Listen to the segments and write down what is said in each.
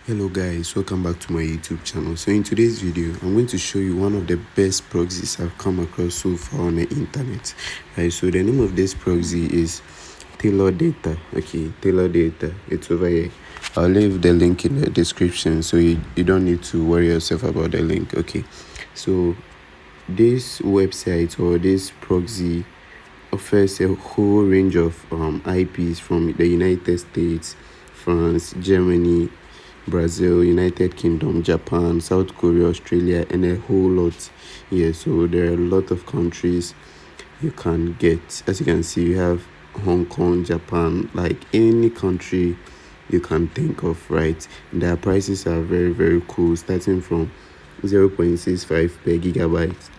Hello guys, welcome back to my YouTube channel. So in today's video, I'm going to show you one of the best proxies I've come across so far on the internet. Right, so the name of this proxy is TalorData. Okay, TalorData. It's over here. I'll leave the link in the description so you don't need to worry yourself about the link. Okay, so this website or this proxy offers a whole range of IPs from the United States, France, Germany, Brazil, United Kingdom, Japan, South Korea, Australia, and a whole lot. Yeah, so there are a lot of countries you can get. As you can see, you have Hong Kong, Japan, like any country you can think of, right? And their prices are very, very cool, starting from 0.65 per gigabyte.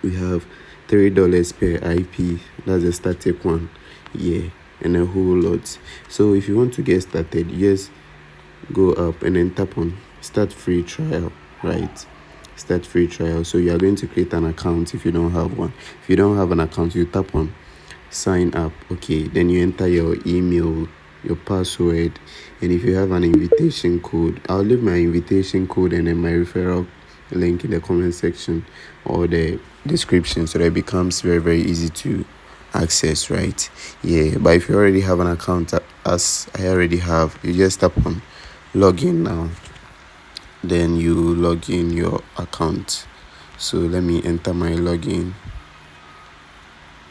We have $3 per IP. That's the static one. Yeah, and a whole lot. So if you want to get started, just go up and then tap on start free trial, right? Start free trial. So you are going to create an account if you don't have one. If you don't have an account, you tap on sign up. Okay, then you enter your email, your password, and if you have an invitation code, I'll leave my invitation code and then my referral link in the comment section or the description so that it becomes very, very easy to access, right? Yeah, but if you already have an account, as I already have, you just tap on login now, then you log in your account. So let me enter my login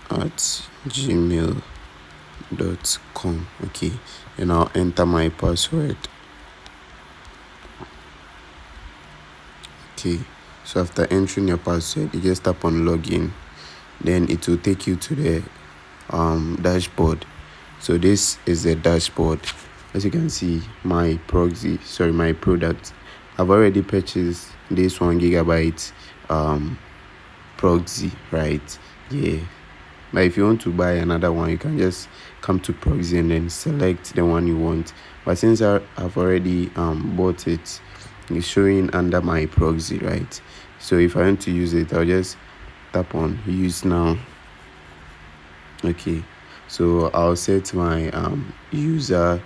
at gmail.com. okay, and I'll enter my password. Okay, so after entering your password, you just tap on login, then it will take you to the dashboard. So this is the dashboard. As you can see, my product, I've already purchased this 1 gigabyte proxy, right? Yeah, but if you want to buy another one, you can just come to proxy and then select the one you want. But since I've already bought it, it's showing under my proxy, right? So if I want to use it, I'll just tap on use now. Okay, so I'll set my user.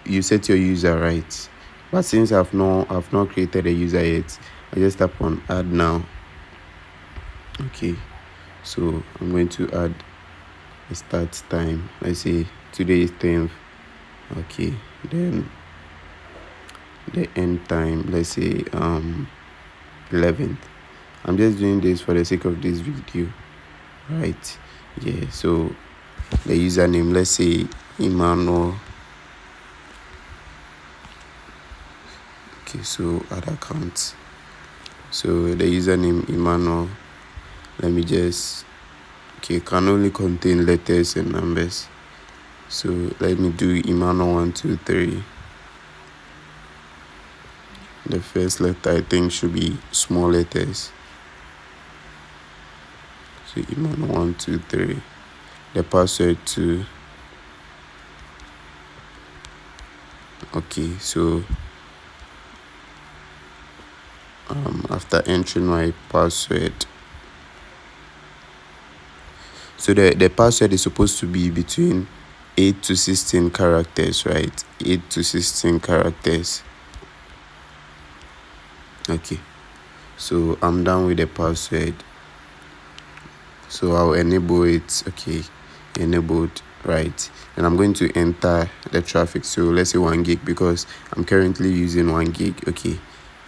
You set your user, right? But since I've not created a user yet, I just tap on add now. Okay, so I'm going to add a start time. Let's say today is 10th. Okay, then the end time, let's say 11th. I'm just doing this for the sake of this video, right? Yeah, so the username, let's say Emmanuel. Okay, so add account. So the username Emmanuel, let me just, okay, can only contain letters and numbers. So let me do Emmanuel123. The first letter I think should be small letters. So Emmanuel123. The password to, okay, so after entering my password, so the password is supposed to be between 8 to 16 characters, right? 8 to 16 characters. Okay, so I'm done with the password. So I'll enable it. Okay, enabled, right? And I'm going to enter the traffic. So let's say 1 gig because I'm currently using 1 gig. Okay,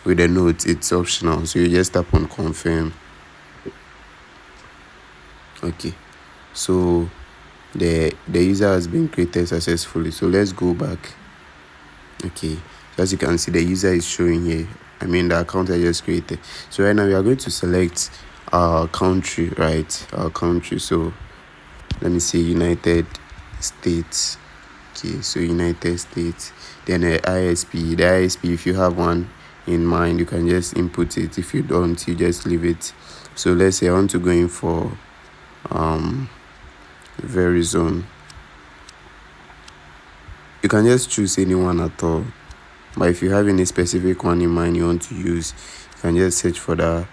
with the note, it's optional. So you just tap on confirm. Okay, so the user has been created successfully. So let's go back. Okay, so as you can see, the user is showing here. I mean, the account I just created. So right now we are going to select our country, right? Our country. So let me say United States. Okay, so United States. Then the ISP. The ISP, if you have one in mind, you can just input it. If you don't, you just leave it. So let's say I want to go in for Verizon. You can just choose anyone at all. But if you have any specific one in mind you want to use, you can just search for the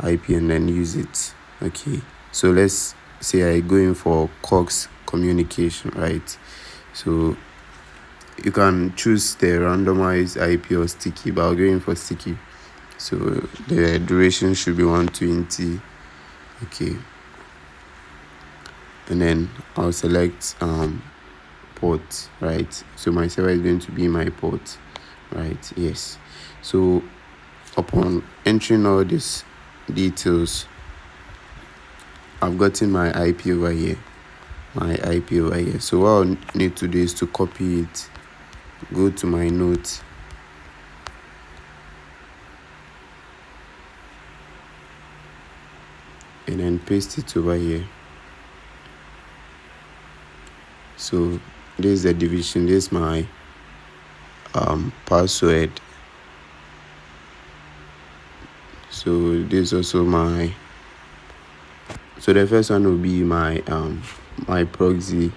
IP and then use it. Okay, so let's say I go in for Cox Communication, right? So you can choose the randomized IP or sticky, but I'll go in for sticky. So the duration should be 120. Okay, and then I'll select port, right? So my server is going to be my port, right? Yes. So upon entering all these details, I've gotten my IP over here. So what I'll need to do is to copy it, go to my notes, and then paste it over here. So this is the division, this is my password. So this is also my, so the first one will be my my proxy.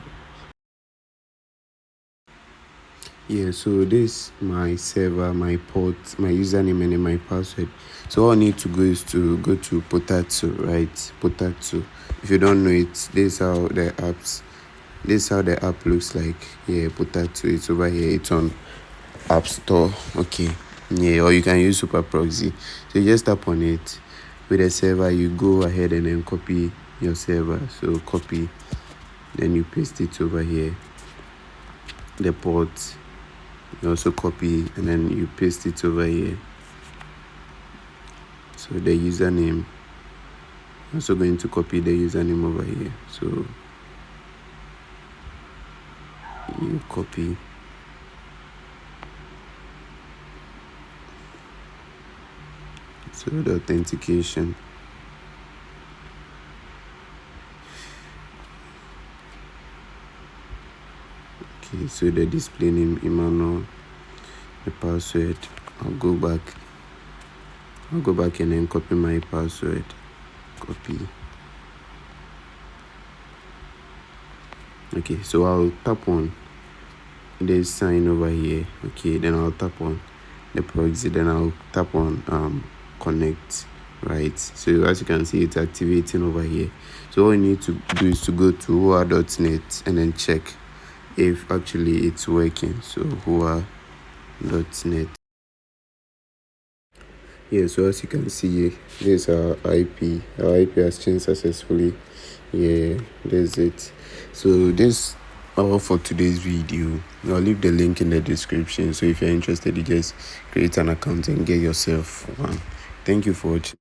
Yeah, so this my server, my port, my username, and then my password. So all I need to go is to go to Potato, right? Potato. If you don't know it, this is how the app looks like. Yeah, Potato. It's over here. It's on App Store. Okay. Yeah, or you can use Super Proxy. So you just tap on it. With the server, you go ahead and then copy your server. So copy, then you paste it over here. The port, you also copy and then you paste it over here. So the username, also going to copy the username over here. So you copy, so the authentication. Okay, so the display name Emmanuel, the password. I'll go back and then copy my password. Copy. Okay, so I'll tap on this sign over here. Okay, then I'll tap on the proxy, then I'll tap on connect, right? So as you can see, it's activating over here. So all you need to do is to go to hua.net and then check if actually it's working. So hua.net. Yeah, so as you can see, this is our IP. Our IP has changed successfully. Yeah, there's it. So this all for today's video. I'll leave the link in the description. So if you're interested, you just create an account and get yourself one. Thank you for watching.